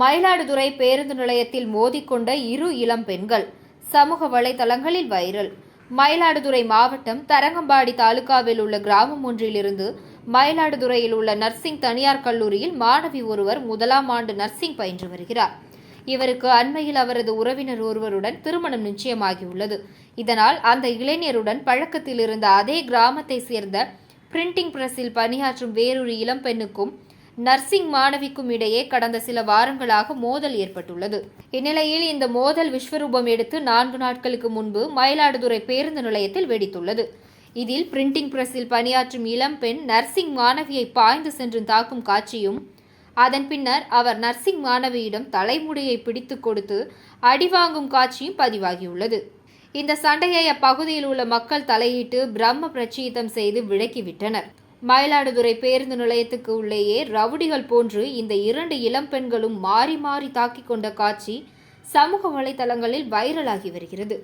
மயிலாடுதுறை பேருந்து நிலையத்தில் மோதிக்கொண்ட இரு இளம் பெண்கள் சமூக வலைதளங்களில் வைரல். மயிலாடுதுறை மாவட்டம் தரங்கம்பாடி தாலுகாவில் உள்ள கிராமம் ஒன்றிலிருந்து மயிலாடுதுறையில் உள்ள நர்சிங் தனியார் கல்லூரியில் மாணவி ஒருவர் 1ஆம் ஆண்டு நர்சிங் பயின்று வருகிறார். இவருக்கு அண்மையில் அவரது உறவினர் ஒருவருடன் திருமணம் நிச்சயமாகியுள்ளது. இதனால் அந்த இளைஞருடன் பழக்கத்தில் இருந்த அதே கிராமத்தை சேர்ந்த பிரிண்டிங் பிரஸில் பணியாற்றும் வேறொரு இளம் பெண்ணுக்கும் நர்சிங் மாணவிக்கும் இடையே கடந்த சில வாரங்களாக மோதல் ஏற்பட்டுள்ளது. இந்நிலையில் இந்த மோதல் விஸ்வரூபம் எடுத்து 4 நாட்களுக்கு முன்பு மயிலாடுதுறை பேருந்து நிலையத்தில் வெடித்துள்ளது. இதில் பிரிண்டிங் பிரஸில் பணியாற்றும் இளம் பெண் நர்சிங் மாணவியை பாய்ந்து சென்று தாக்கும் காட்சியும், அதன் பின்னர் அவர் நர்சிங் மாணவியிடம் தலைமுடியை பிடித்து கொடுத்து அடிவாங்கும் காட்சியும் பதிவாகியுள்ளது. இந்த சண்டையை அப்பகுதியில் உள்ள மக்கள் தலையிட்டு பிரம்ம பிரச்சீதம் செய்து விலக்கிவிட்டனர். மயிலாடுதுறை பேருந்து நிலையத்துக்கு உள்ளேயே ரவுடிகள் போன்று இந்த 2 இளம் பெண்களும் மாறி மாறி தாக்கிக் கொண்ட காட்சி சமூக வலைதளங்களில் வைரலாகி வருகிறது.